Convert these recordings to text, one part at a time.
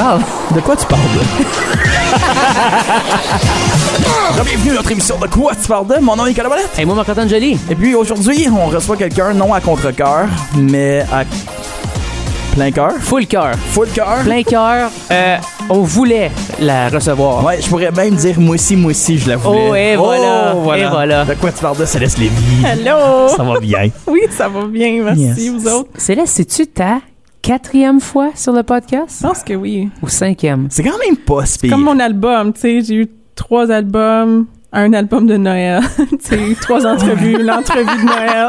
parle? De quoi tu parles? Bienvenue à notre émission De quoi tu parles de? Mon nom est Nicolas Bolette. Hey, moi, Marc-Antoine Joly. Et puis aujourd'hui, on reçoit quelqu'un non à contre-cœur, mais à plein cœur. Full cœur. Full cœur. Plein cœur. On voulait la recevoir. Ouais, je pourrais même dire moi aussi, je la voulais. Oh, et voilà. Et voilà. De quoi tu parles de Céleste Lévy? Hello! Ça va bien. Oui, ça va bien, merci, Yes. vous autres. Céleste, c'est-tu ta 4e fois sur le podcast? Je pense que oui. Ou 5e? C'est quand même pas si pire. Comme mon album, tu sais, j'ai eu 3 albums, un album de Noël, tu sais, 3 entrevues, l'entrevue de Noël.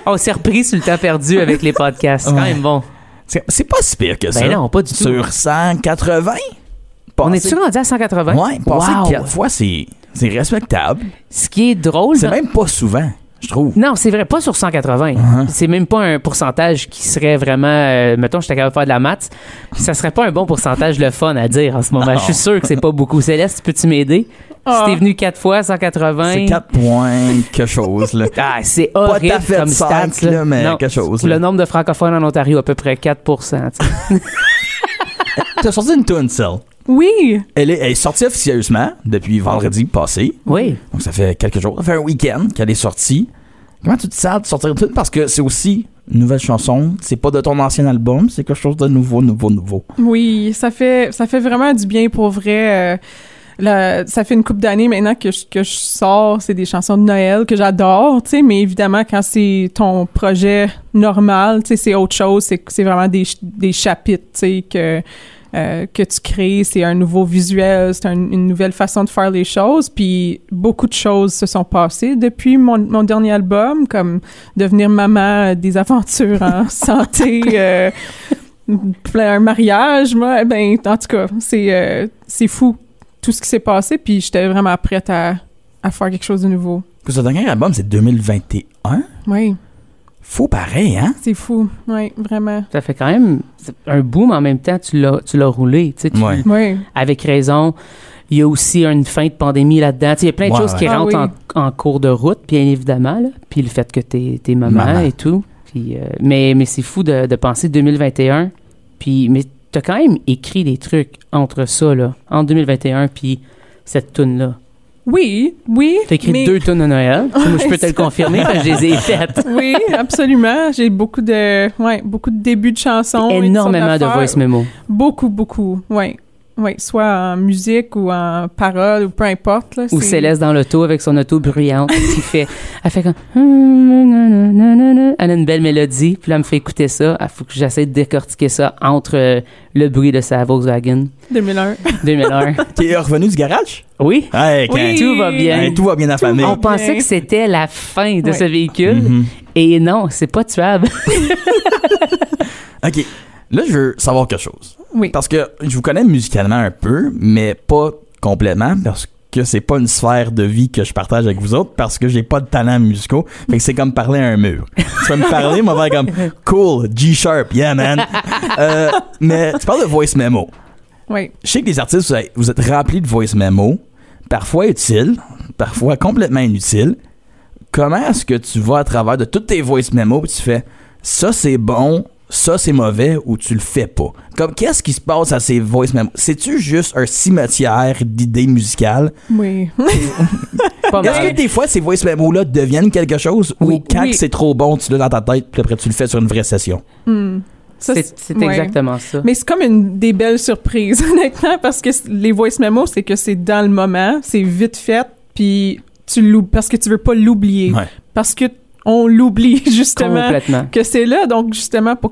On s'est repris sur le temps perdu avec les podcasts. C'est quand Ouais. même bon. C'est pas si pire que ça. Ben non, pas du tout. Sur 180? On est-tu rendu à 180? Ouais, passer Wow. 4 fois, c'est respectable. Ce qui est drôle... C'est même pas souvent, je trouve. Non, c'est vrai, pas sur 180. C'est même pas un pourcentage qui serait vraiment... mettons, j'étais capable de faire de la maths. Ça serait pas un bon pourcentage le fun à dire en ce moment. Non. Je suis sûr que c'est pas beaucoup. Céleste, peux-tu m'aider? Ah. Si t'es venu 4 fois, 180... C'est 4 points, quelque chose, là. Ah, c'est Pas horrible tout à fait comme 5, stats. là, mais Non. quelque chose. Le Là. nombre de francophones en Ontario, à peu près 4%. tu sais. T'as sorti une tune, Cell. Oui! Elle est sortie officieusement depuis vendredi passé. Oui. Donc, ça fait quelques jours. Ça fait un week-end qu'elle est sortie. Comment tu te sens de sortir une tune? Parce que c'est aussi une nouvelle chanson. C'est pas de ton ancien album. C'est quelque chose de nouveau. Oui, ça fait vraiment du bien pour vrai. Ça fait une couple d'années maintenant que je sors, c'est des chansons de Noël que j'adore, tu sais, mais évidemment, quand c'est ton projet normal, tu sais, c'est autre chose, c'est vraiment des chapitres, tu sais, que tu crées, c'est un nouveau visuel, c'est une nouvelle façon de faire les choses, puis beaucoup de choses se sont passées depuis mon dernier album, comme devenir maman, des aventures en santé, un mariage, moi, ben, en tout cas, c'est fou tout ce qui s'est passé, puis j'étais vraiment prête à faire quelque chose de nouveau. Ce dernier album, c'est 2021. Oui, Faux pareil, hein? c'est fou, oui, vraiment. Ça fait quand même un boom en même temps. Tu l'as roulé. Tu sais, Ouais. Oui, avec raison. Il y a aussi une fin de pandémie là-dedans. Tu sais, il y a plein de Ouais, choses qui ouais. rentrent Ah oui. en cours de route, bien évidemment. Là. Puis le fait que t'es maman et tout. Puis, mais c'est fou de penser 2021. Puis, mais t'as quand même écrit des trucs entre ça, là, entre 2021 puis cette toune-là. oui. T'as écrit mais- 2 tounes de Noël. Moi, je peux te le confirmer parce que je les ai faites. Oui, absolument. J'ai beaucoup de débuts de chansons. et Énormément toutes de sortes voice d'affaires. memo. Beaucoup, oui. Oui, soit en musique ou en paroles ou peu importe. Là, Ou c'est- Céleste dans l'auto avec son auto bruyante elle fait comme elle a une belle mélodie, puis là elle me fait écouter ça. Il faut que j'essaie de décortiquer ça entre le bruit de sa Volkswagen 2001. 2001. T'es revenu du garage? Oui, Hey, Oui. tout va bien. Hey, tout va bien affamé. On Tout pensait bien. que c'était la fin de Ouais. ce véhicule Mhm. et non, c'est pas tuable. OK. Là, je veux savoir quelque chose. Oui. Parce que je vous connais musicalement un peu, mais pas complètement, parce que c'est pas une sphère de vie que je partage avec vous autres, parce que j'ai pas de talent musicaux. Fait que c'est comme parler à un mur. Tu vas me parler, moi, faire comme cool, G-sharp, yeah, man. Mais tu parles de voice memo. Oui. Je sais que les artistes, vous êtes remplis de voice memo, parfois utiles, parfois complètement inutiles. Comment est-ce que tu vas à travers de toutes tes voice memos et tu fais ça c'est bon, ça c'est mauvais ou tu le fais pas? Comme qu'est-ce qui se passe à ces voice memos? C'est-tu juste un cimetière d'idées musicales? Oui. Pas Est-ce mal. que des fois ces voice memos-là deviennent quelque chose Oui. ou quand Oui. c'est trop bon, tu l'as dans ta tête puis après tu le fais sur une vraie session? Ça, C'est ouais. exactement ça. Mais c'est comme des belles surprises, honnêtement, parce que les voice memos, c'est que c'est dans le moment, c'est vite fait, puis parce que tu veux pas l'oublier. Ouais. Parce que on l'oublie, justement. Complètement. Que c'est là, donc justement pour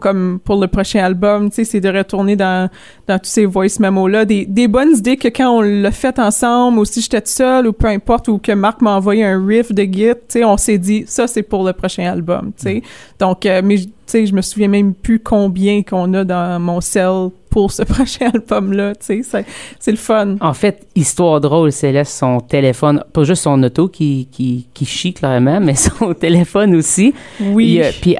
le prochain album, tu sais, c'est de retourner dans tous ces voice memos là, des bonnes idées que quand on l'a fait ensemble, ou si j'étais toute seule, ou peu importe, ou que Marc m'a envoyé un riff de git, tu sais, on s'est dit ça c'est pour le prochain album, tu sais. Donc mais tu sais, je me souviens même plus combien qu'on a dans mon cell pour ce prochain album là, tu sais, c'est le fun. En fait, histoire drôle, Céleste, son téléphone, pas juste son auto qui chie clairement, mais son téléphone aussi. Oui. Puis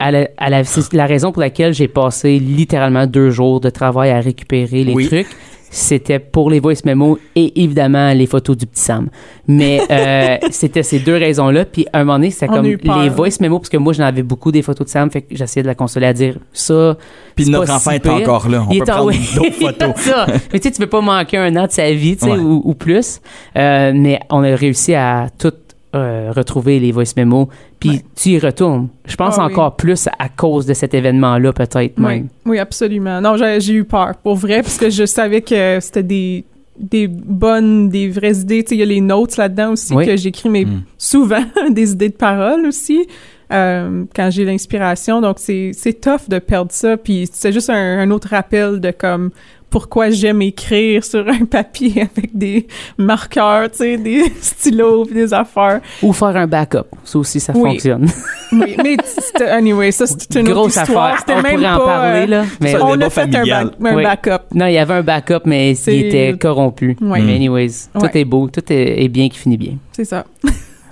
c'est la raison pour laquelle j'ai passé littéralement 2 jours de travail à récupérer les Oui. trucs. c'était pour les voice memos et évidemment les photos du petit Sam. Mais c'était ces deux raisons-là. Puis à un moment donné, c'était comme les voice memos, parce que moi, j'en avais beaucoup des photos de Sam, fait que j'essayais de la consoler à dire ça. Puis notre enfant est encore là. On peut prendre d'autres photos. Ça. Mais tu sais, tu peux pas manquer un an de sa vie, tu sais, ou plus. Mais on a réussi à tout retrouver les voice memos, puis tu y retournes. Je pense encore plus à cause de cet événement-là, peut-être même. Oui, absolument. Non, j'ai eu peur, pour vrai, parce que je savais que c'était des vraies idées. Tu sais, il y a les notes là-dedans aussi que j'écris, mais souvent des idées de parole aussi, quand j'ai l'inspiration. Donc, c'est tough de perdre ça, puis c'est juste un autre rappel de comme pourquoi j'aime écrire sur un papier avec des marqueurs, tu sais, des stylos pis des affaires. Ou faire un backup. Ça aussi, ça fonctionne. Oui, mais anyway, ça, c'était une grosse autre histoire. Affaire. On pourrait en parler, là. Mais on a fait un backup. Non, il y avait un backup, mais il était corrompu. Oui. Mais anyways, tout est beau, tout est bien qui finit bien. C'est ça.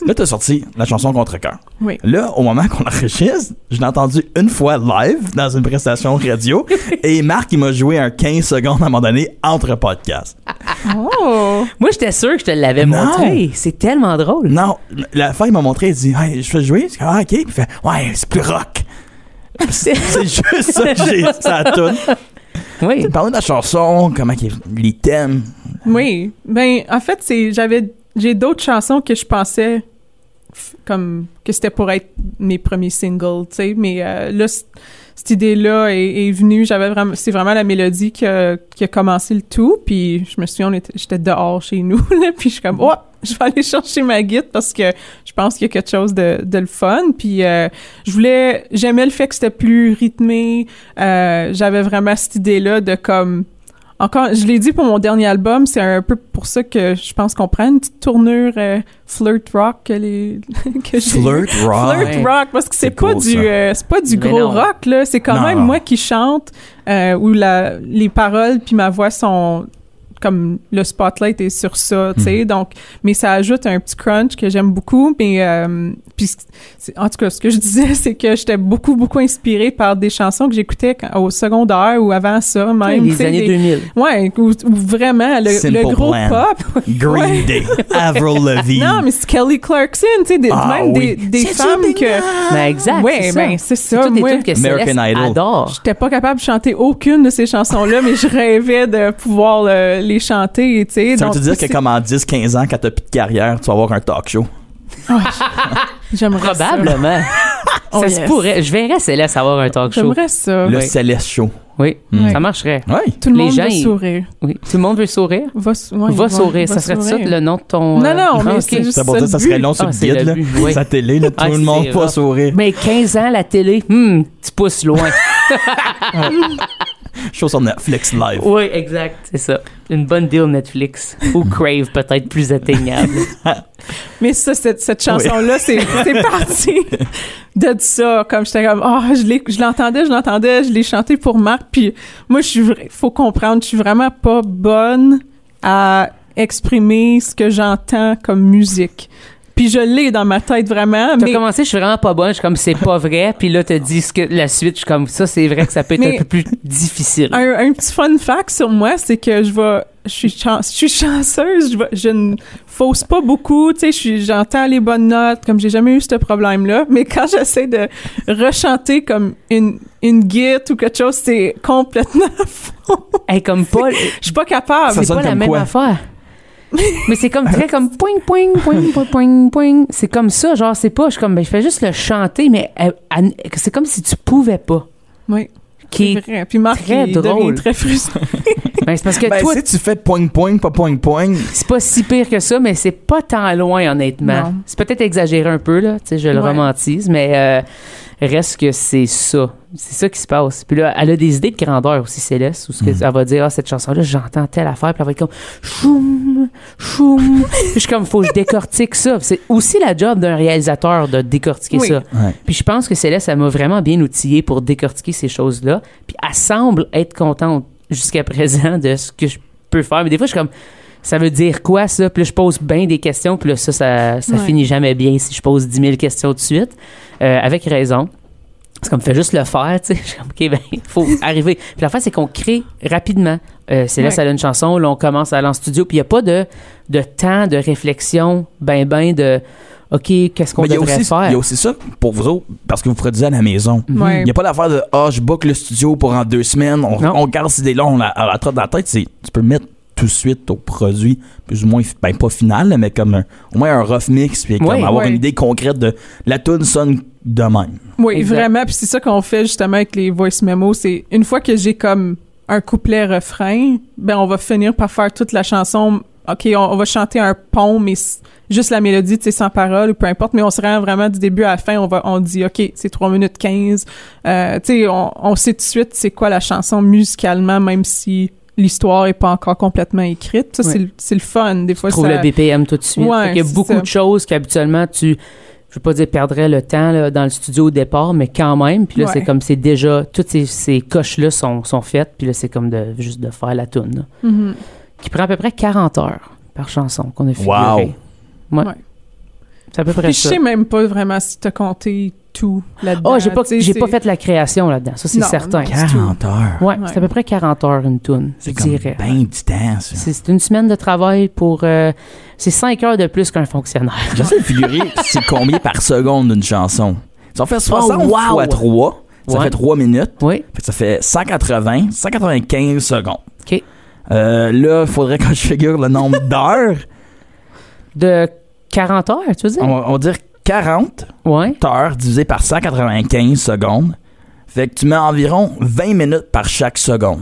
Là, t'as sorti la chanson Contre-cœur. Oui. Là, au moment qu'on l'enregistre, je l'ai entendu une fois live dans une prestation radio et Marc, il m'a joué un 15 secondes à un moment donné entre podcasts. Oh! Moi, j'étais sûr que je te l'avais montré. C'est tellement drôle. Non, la fin, il m'a montré, il dit hey, « Je fais jouer? » Ah, OK. Puis il fait « Ouais, c'est plus rock. » C'est juste ça que j'ai ça à tout. Oui. Parler de la chanson, comment les thèmes. Oui. Ben, en fait, j'ai d'autres chansons que je pensais comme que c'était pour être mes premiers singles, tu sais, mais là cette idée-là est venue, c'est vraiment la mélodie qui a commencé le tout, puis je me souviens, j'étais dehors chez nous, là, puis je suis comme je vais aller chercher ma guitare parce que je pense qu'il y a quelque chose de le fun, puis j'aimais le fait que c'était plus rythmé, j'avais vraiment cette idée-là de comme encore, je l'ai dit pour mon dernier album, c'est un peu pour ça que je pense qu'on prend une petite tournure flirt rock Flirt rock, parce que c'est pas du gros rock là, c'est quand même moi qui chante où les paroles puis ma voix sont comme le spotlight est sur ça, tu sais, donc mais ça ajoute un petit crunch que j'aime beaucoup, mais puis en tout cas ce que je disais c'est que j'étais beaucoup inspirée par des chansons que j'écoutais au secondaire ou avant ça même, les années 2000. Ouais, où vraiment le gros Plan. pop. Green Day, Avril Lavigne. Non, mais c'est Kelly Clarkson, tu sais, des femmes que Ben exact. Ouais, c'est ça. C'est Moi, que American Idol. Adore. J'étais pas capable de chanter aucune de ces chansons-là, mais je rêvais de pouvoir les chanter, tu sais. Ça veut dire que comme en 10-15 ans, quand t'as plus de carrière, tu vas avoir un talk show? J'aimerais probablement. Ça se pourrait. Je verrais Céleste avoir un talk show. J'aimerais ça. Le Céleste Show. Oui, ça marcherait. Oui. Tout le monde veut sourire. Oui, tout le monde veut sourire. Va sourire. Ça serait ça le nom de ton... Non, mais c'est juste ça. Pour dire, ça serait long sur le guide, là. Oui. Sa télé, là, tout le monde va sourire. Mais 15 ans, la télé, tu pousses loin. Show sur Netflix live. Oui, exact, c'est ça. Une bonne deal Netflix. Ou Crave, peut-être plus atteignable. Mais ça, cette chanson-là, c'est parti de ça. Comme j'étais comme, je l'entendais, je l'ai chanté pour Marc. Puis moi, faut comprendre, je suis vraiment pas bonne à exprimer ce que j'entends comme musique. Puis je l'ai dans ma tête vraiment. T'as commencé, je suis vraiment pas bonne, je suis comme c'est pas vrai, puis là t'as dit la suite, je suis comme ça, c'est vrai que ça peut être un peu plus difficile. Un petit fun fact sur moi, c'est que je suis chanceuse, je ne fausse pas beaucoup, tu sais, j'entends les bonnes notes, comme j'ai jamais eu ce problème-là, mais quand j'essaie de rechanter comme une guitare ou quelque chose, c'est complètement faux. Hey, comme Paul, je suis pas capable. C'est pas la même affaire. Mais c'est comme très comme poing poing poing poing poing poing. C'est comme ça, genre c'est pas, je fais juste le chanter, mais c'est comme si tu pouvais pas. Oui. Qui est vrai. Puis Marc, très drôle, très frustré. Ben c'est parce que toi, si tu fais poing poing pas poing poing, c'est pas si pire que ça, mais c'est pas tant loin honnêtement. Non. C'est peut-être exagéré un peu là, tu sais, je le romantise, mais reste que c'est ça qui se passe. Puis là, elle a des idées de grandeur aussi, Céleste, où elle va dire, cette chanson-là, j'entends telle affaire, puis elle va être comme, choum, choum. Puis je suis comme, faut que je décortique ça. C'est aussi la job d'un réalisateur de décortiquer ça. Ouais. Puis je pense que Céleste, elle m'a vraiment bien outillée pour décortiquer ces choses-là. Puis elle semble être contente jusqu'à présent de ce que je peux faire. Mais des fois, je suis comme, ça veut dire quoi, ça? Puis là, je pose bien des questions, puis là, ça finit jamais bien si je pose 10 000 questions de suite. Avec raison. C'est comme, fait juste le faire, tu sais. Je suis comme, OK, ben, il faut arriver. Puis l'affaire, c'est qu'on crée rapidement. C'est là, ça a une chanson, là, on commence à aller en studio, puis il n'y a pas de temps de réflexion, de, OK, qu'est-ce qu'on devrait faire? Il y a aussi ça pour vous autres, parce que vous produisez à la maison. Il n'y a pas d'affaire de, je book le studio pour en 2 semaines, on garde cette idée-là, on la trotte dans la tête. Tu peux mettre tout de suite au produit, plus ou moins, pas final, là, mais comme au moins un rough mix, puis comme avoir une idée concrète de la tune sonne de même. Oui, exact. Vraiment, puis c'est ça qu'on fait justement avec les voice memos, c'est une fois que j'ai comme un couplet-refrain, ben on va finir par faire toute la chanson. OK, on va chanter un pont, mais juste la mélodie, tu sais, sans parole ou peu importe, mais on se rend vraiment du début à la fin, on dit, OK, c'est 3 minutes 15. Tu sais, on sait tout de suite c'est quoi la chanson musicalement, même si l'histoire est pas encore complètement écrite. Ça, c'est le fun. Des fois, tu trouves le BPM tout de suite. Il y a beaucoup de choses qu'habituellement, je veux pas dire perdrais le temps là, dans le studio au départ, mais quand même. Puis là, c'est comme c'est déjà, toutes ces coches-là sont faites. Puis là, c'est comme juste de faire la toune. Mm-hmm. Qui prend à peu près 40 heures par chanson qu'on a figuré. Ouais. C'est à peu près puis ça. Je sais même pas vraiment si t'as compté tout là-dedans. J'ai pas fait la création là-dedans. Ça, c'est certain. 40 heures. Ouais, c'est à peu près 40 heures une toune. C'est comme bien du temps, ça. C'est une semaine de travail pour... c'est 5 heures de plus qu'un fonctionnaire. J'essaie de figurer c'est combien par seconde d'une chanson. Si on fait 60 fois 3, ça fait 3 minutes. Oui. Ça fait 195 secondes. OK. Là, il faudrait que je figure le nombre d'heures. De 40 heures, tu veux dire? On va dire 40 heures divisé par 195 secondes. Fait que tu mets environ 20 minutes par chaque seconde.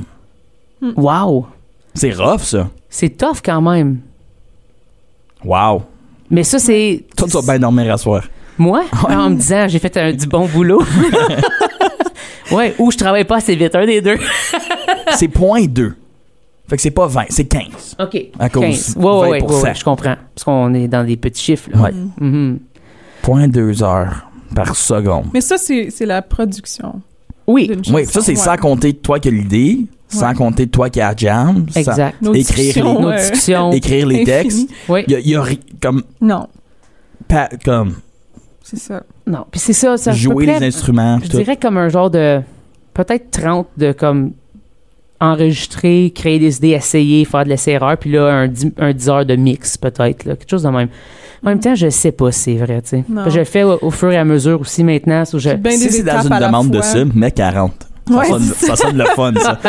Wow! C'est rough, ça. C'est tough quand même. Wow! Mais ça, c'est... Toi, tu vas bien dormir à soir. Moi? En me disant, j'ai fait du bon boulot. Ouais, ou je travaille pas assez vite, un des deux. C'est 0.2. Fait que c'est pas 20, c'est 15. OK. À cause 15. 20%. Ouais, je comprends. Parce qu'on est dans des petits chiffres. Là. Ouais. 0.2 heures par seconde. Mais ça, c'est la production. Oui. Oui, ça, c'est sans compter toi qui as l'idée, sans compter toi qui as la jam. Exact. Nos discussions. Écrire les textes. Oui. Il y a comme... Non. Comme... C'est ça. Non. Puis c'est ça. Jouer les instruments. Je dirais comme un genre de... Peut-être 30 de comme... enregistrer, créer des idées, essayer, faire de l'essai-erreur, puis là, un 10 heures de mix, peut-être, là, quelque chose de même. En même temps, je sais pas si c'est vrai, tu sais. Je le fais au fur et à mesure aussi maintenant. Si c'est dans une demande de ça, mais 40. Ça sonne le fun, ça.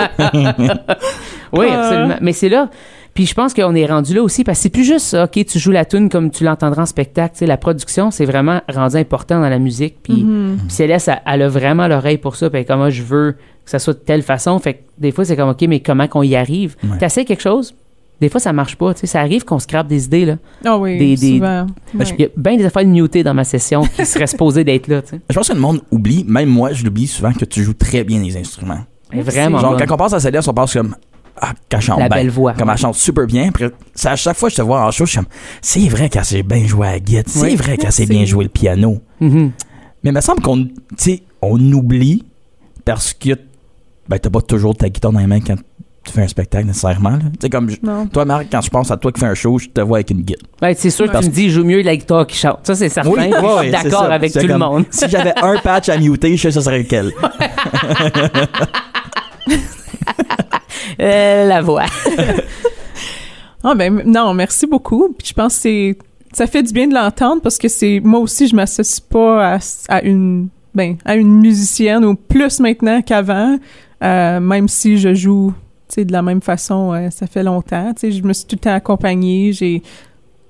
Oui, absolument. Mais c'est là. Puis je pense qu'on est rendu là aussi, parce que c'est plus juste ça, OK, tu joues la tune comme tu l'entendras en spectacle. Tu sais, la production, c'est vraiment rendu important dans la musique. Puis Céleste, elle a vraiment l'oreille pour ça. Puis comment je veux que ça soit de telle façon. Fait que des fois, c'est comme, OK, mais comment qu'on y arrive? T'essaies quelque chose? Des fois, ça marche pas. Tu sais, ça arrive qu'on scrape des idées, là. Ah oui, souvent. Il y a bien des affaires mutées dans ma session qui seraient supposées d'être là, tu sais. Je pense que le monde oublie, même moi, je l'oublie souvent, que tu joues très bien les instruments. Mais vraiment. Genre, quand on passe à Céleste, on pense comme... qu'elle chante la belle voix. Comme elle chante super bien. Après, à chaque fois que je te vois en show, je suis comme, c'est vrai qu'elle sait bien jouer à la guitare. C'est vrai qu'elle sait bien jouer le piano. Mm-hmm. Mais il me semble qu'on oublie parce que t'as pas toujours ta guitare dans les mains quand tu fais un spectacle nécessairement. Tu sais, comme toi, Marc, quand je pense à toi qui fais un show, je te vois avec une guitare. Ben, c'est sûr que tu me dis, je joue mieux la guitare qui chante. Ça, c'est certain. Oui, je suis d'accord avec tout le monde. Si j'avais un patch à muter, je sais ça serait lequel. La voix. Non, merci beaucoup. Puis je pense que ça fait du bien de l'entendre parce que moi aussi je m'associe pas à une musicienne ou plus maintenant qu'avant, même si je joue de la même façon, ça fait longtemps. Je me suis tout le temps accompagnée, j'ai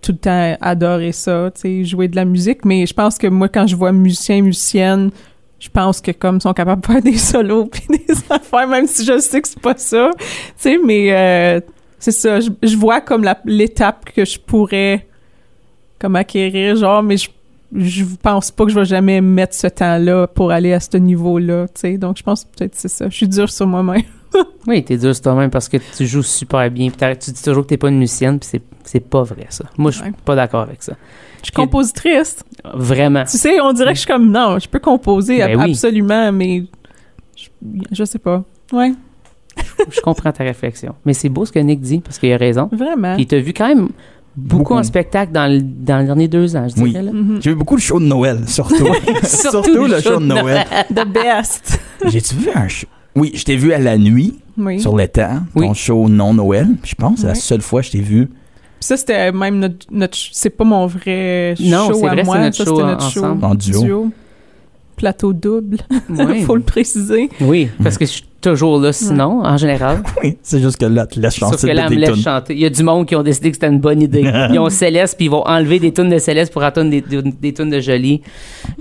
tout le temps adoré ça, jouer de la musique, mais je pense que moi quand je vois musicienne, je pense que comme ils sont capables de faire des solos puis des affaires, même si je sais que c'est pas ça, mais c'est ça, je vois comme l'étape que je pourrais comme acquérir, genre, mais je pense pas que je vais jamais mettre ce temps-là pour aller à ce niveau-là, donc je pense peut-être que c'est ça, je suis dure sur moi-même. Oui, t'es dure sur toi-même parce que tu joues super bien, puis tu dis toujours que t'es pas une musicienne, puis c'est pas vrai, ça. Moi, je suis pas d'accord avec ça. Je suis compositrice. Vraiment. Tu sais, on dirait que je suis comme, non, je peux composer absolument, mais je sais pas. Ouais. Je comprends ta réflexion. Mais c'est beau ce que Nick dit, parce qu'il a raison. Vraiment. Puis il t'a vu quand même Beaucoup en spectacle dans le dernier 2 ans, je dirais. Là. J'ai vu beaucoup de shows de Noël, surtout. Surtout le show de Noël. The best. J'ai-tu vu un show? Oui, je t'ai vu à la nuit, sur l'étang, ton show non-Noël. Je pense que c'est la seule fois que je t'ai vu. Puis ça, c'était même notre c'est pas mon vrai show non, c'est à vrai, moi. C'est notre show en duo. Plateau double. Oui. Faut le préciser. Oui, parce que je suis toujours là sinon, en général. Oui, c'est juste que là, tu laisses chanter. Sauf que là, elle me laisse chanter. Il y a du monde qui ont décidé que c'était une bonne idée. Ils ont Céleste, puis ils vont enlever des tunes de Céleste pour entendre des tunes de Jolie.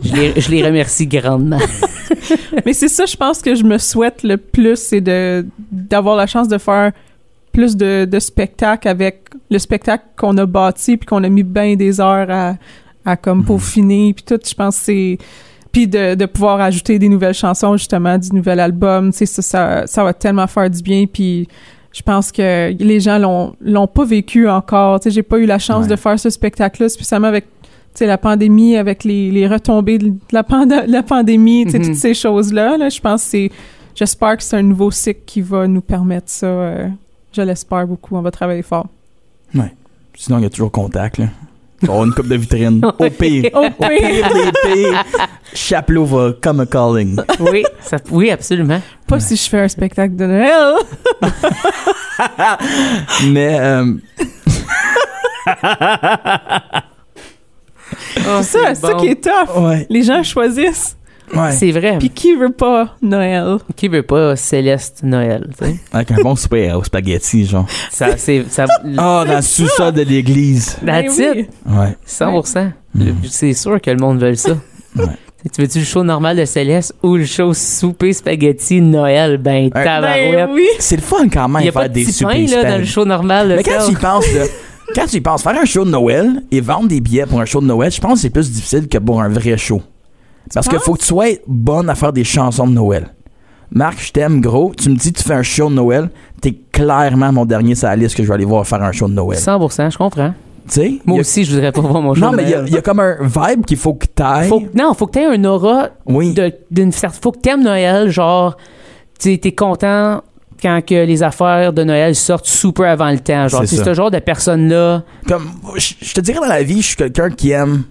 Je les remercie grandement. Mais c'est ça, je pense que je me souhaite le plus, c'est d'avoir la chance de faire plus de spectacles avec le spectacle qu'on a bâti puis qu'on a mis bien des heures à comme peaufiner puis tout. Je pense que c'est... Puis de pouvoir ajouter des nouvelles chansons, justement, du nouvel album, tu sais, ça va tellement faire du bien. Puis je pense que les gens l'ont pas vécu encore. Tu sais, j'ai pas eu la chance de faire ce spectacle-là, spécialement avec, tu sais, la pandémie, avec les retombées de la pandémie, tu sais, toutes ces choses-là. Là, je pense que j'espère que c'est un nouveau cycle qui va nous permettre ça. Je l'espère beaucoup. On va travailler fort. Ouais. Sinon, il y a toujours Contact, là. Oh, une coupe de vitrine. Au pire. Au pire des pires. Chapelot va come a calling. Oui, absolument. Pas si je fais un spectacle de Noël. Mais... c'est ça qui est tough. Ouais. Les gens choisissent. Ouais. C'est vrai. Puis qui veut pas Noël? Qui veut pas Céleste Noël, tu sais? Avec un bon souper au spaghetti, genre. dans le sous-sol de l'église. That's it. Ouais. 100%. C'est sûr que le monde veut ça. Ouais. Tu veux-tu le show normal de Céleste ou le show souper spaghetti Noël? Ben, tabarouette. Ben oui. C'est le fun quand même Il y a faire pas de des petit pain, soupers là, dans le show normal. Mais quand tu y penses, faire un show de Noël et vendre des billets pour un show de Noël, je pense que c'est plus difficile que pour un vrai show. Parce qu'il faut que tu sois bonne à faire des chansons de Noël. Marc, je t'aime gros. Tu me dis tu fais un show de Noël, t'es clairement mon dernier sur la liste que je vais aller voir faire un show de Noël. 100%, je comprends. T'sais, moi aussi, je voudrais pas voir mon show non, de Noël. Non, mais il y a comme un vibe qu'il faut que t'ailles. Faut que t'aies un aura d'une certaine... Faut que t'aimes Noël, genre, t'es content quand que les affaires de Noël sortent super avant le temps. Genre, c'est ce genre de personne-là. Comme, je te dirais dans la vie, je suis quelqu'un qui aime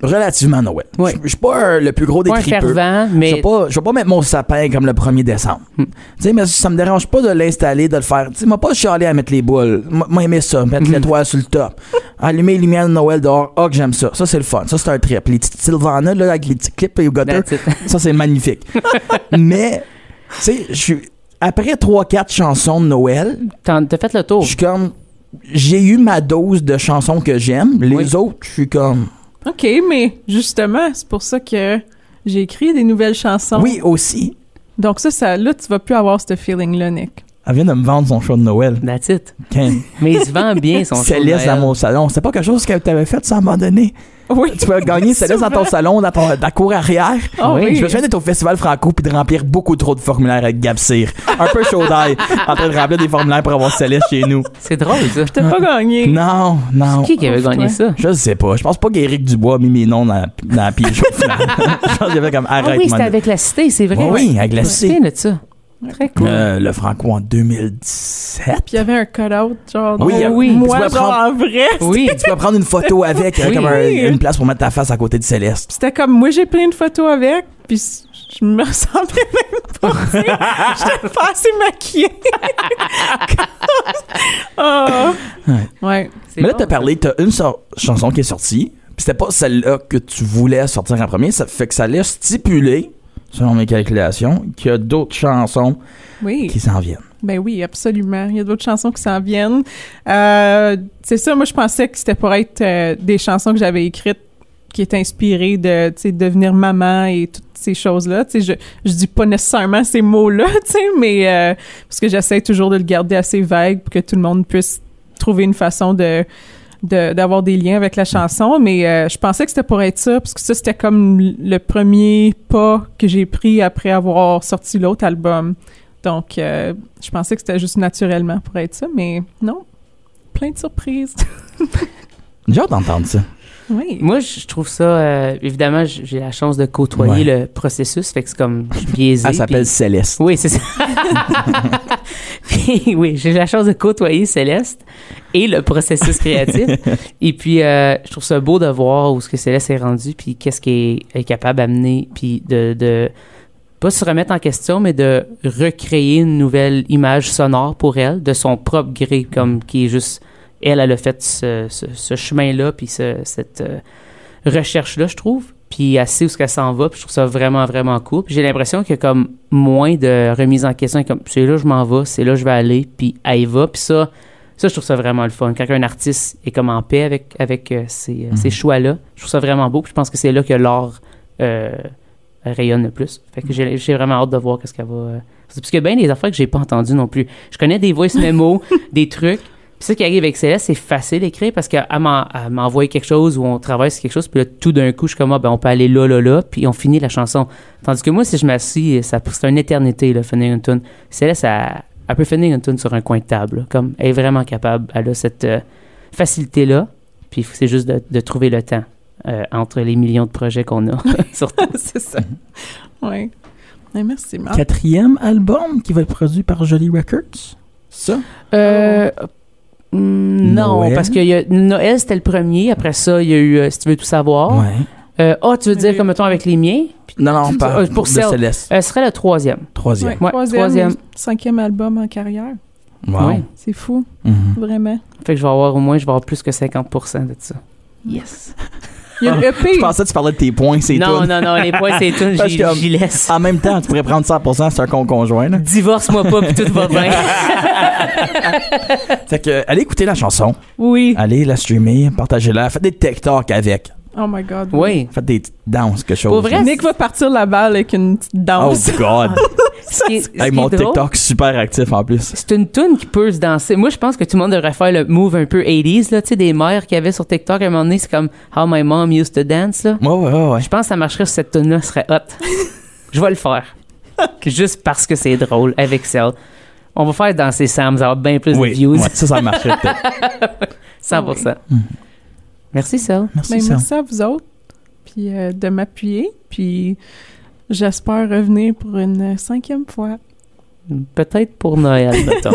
relativement Noël. Oui. Je suis pas le plus gros des tripeux. Fervent, mais... Je vais pas mettre mon sapin comme le 1er décembre. Tu sais, mais ça me dérange pas de l'installer, de le faire. Tu sais, moi pas chialer à mettre les boules. Moi aimer ça, mettre l'étoile sur le top. Allumer les lumières de Noël dehors. Oh, que j'aime ça. Ça, c'est le fun. Ça, c'est un trip. Les petites Sylvana, là, avec les petits clips et au gutter. Ça, c'est magnifique. Mais, tu sais, après 3-4 chansons de Noël... T'as fait le tour. Je suis comme... J'ai eu ma dose de chansons que j'aime. Les autres, je suis comme... OK, mais justement, c'est pour ça que j'ai écrit des nouvelles chansons. Oui, aussi. Donc ça là, tu vas plus avoir ce feeling-là, Nick. Elle vient de me vendre son show de Noël. That's it. Mais il se vend bien, son show de Noël. Céleste dans mon salon. C'était pas quelque chose que tu avais fait, ça, à un moment donné. Oui. Tu peux gagner Céleste dans ton salon, dans ta cour arrière. Oh, oui. Je me souviens d'être au Festival Franco puis de remplir beaucoup trop de formulaires avec Gab Cyr. Un peu chaud d'ail, en train de remplir des formulaires pour avoir Céleste chez nous. C'est drôle, ça. T'as pas gagné. Non. Qui avait gagné ça? Je sais pas. Je pense pas qu'Éric Dubois a mis mes noms dans la pige au final. Je pense qu'il avait comme arrête. Oui, c'était avec la Cité, c'est vrai. Oui, avec la Cité. Je me souviens de ça. Très cool. Le Franco en 2017. Puis il y avait un cut-out, genre. Oui. Moi, genre en vrai. Oui, tu peux prendre une photo avec, comme une place pour mettre ta face à côté de Céleste. C'était comme, moi, j'ai pris une photo avec, puis je me ressemblais même pas. J'étais pas assez maquillée. Ouais. Mais là, t'as parlé, t'as une chanson qui est sortie, puis c'était pas celle-là que tu voulais sortir en premier, ça fait que ça laisse stipuler, selon mes calculations, qu'il y a d'autres chansons qui s'en viennent. Ben oui, absolument. Il y a d'autres chansons qui s'en viennent. C'est ça, moi, je pensais que c'était pour être des chansons que j'avais écrites qui étaient inspirées de devenir maman et toutes ces choses-là. Je dis pas nécessairement ces mots-là, mais parce que j'essaie toujours de le garder assez vague pour que tout le monde puisse trouver une façon d'avoir des liens avec la chanson, mais je pensais que c'était pour être ça, parce que ça, c'était comme le premier pas que j'ai pris après avoir sorti l'autre album. Donc, je pensais que c'était juste naturellement pour être ça, mais non. Plein de surprises. J'ai hâte d'entendre ça. Oui. Moi, je trouve ça... évidemment, j'ai la chance de côtoyer le processus, fait que c'est comme biaisé. Elle s'appelle Céleste. Oui, c'est ça. Puis, oui, j'ai la chance de côtoyer Céleste et le processus créatif. Et puis, je trouve ça beau de voir où ce que Céleste est rendu, puis qu'est-ce qu'elle est capable d'amener, puis de pas se remettre en question, mais de recréer une nouvelle image sonore pour elle, de son propre gré, comme qui est juste... Elle a fait ce chemin-là, puis cette recherche-là, je trouve. Puis elle sait où qu'elle s'en va, puis je trouve ça vraiment, vraiment cool. Puis j'ai l'impression qu'il y a comme moins de remise en question, comme c'est là je m'en vais, c'est là je vais aller, puis elle y va. Puis ça, je trouve ça vraiment le fun. Quand un artiste est comme en paix avec ces choix-là, je trouve ça vraiment beau. Puis je pense que c'est là que l'art rayonne le plus. Fait que j'ai vraiment hâte de voir qu'est-ce qu'elle va... Parce qu'il y a bien des affaires que j'ai pas entendues non plus. Je connais des voice memos, des trucs. Puis ça qui arrive avec Céleste, c'est facile d'écrire parce qu'elle m'envoie quelque chose ou on travaille sur quelque chose, puis là, tout d'un coup, je suis comme, on peut aller là, puis on finit la chanson. Tandis que moi, si je m'assis, c'est une éternité, là, finir une tune. Céleste, elle peut finir une tune sur un coin de table, là, comme elle est vraiment capable. Elle a cette facilité-là, puis c'est juste de trouver le temps entre les millions de projets qu'on a, surtout. C'est ça. Oui. Merci, Marc. 4e album qui va être produit par Jolie Records. Ça? Non, Noël. parce que Noël, c'était le premier. Après ça, il y a eu Si tu veux tout savoir. Ouais. Tu veux dire, comme mettons, avec les miens? Non, pas pour de Cell. Céleste. Ce serait le 3e. 3e. Ouais, troisième. 5e album en carrière. Wow. Ouais. C'est fou, vraiment. Fait que je vais avoir plus que 50% de ça. Yes. Il y a le EP. Je pensais que tu parlais de tes points, c'est tout. Non, les points, c'est tout. Parce que, J'y laisse. En même temps, tu pourrais prendre 100%, c'est un conjoint. Là. Divorce-moi pas, puis tout va bien. Fait que, allez écouter la chanson. Oui. Allez la streamer, partagez-la. Faites des TikTok avec. Oh my God. Oui. Faites des danses, quelque chose. Pour vrai, Nick va partir la balle avec une petite Oh danse. God. Ce qui est Hey, mon drôle, TikTok super actif en plus. c'est une toune qui peut se danser. Moi, je pense que tout le monde devrait faire le move un peu 80s, là, tu sais, des mères qu'il y avait sur TikTok à un moment donné, c'est comme How My Mom Used to Dance, là. Ouais. Je pense que ça marcherait sur cette toune-là, ce serait hot. Je vais le faire. Juste parce que c'est drôle avec Cell. On va faire danser Sam, ça va avoir bien plus de views. Ouais, ça marcherait peut-être. 100%. Merci, Cell. Merci, Sam. Merci à vous autres. Puis de m'appuyer. Puis j'espère revenir pour une 5e fois. Peut-être pour Noël, mettons.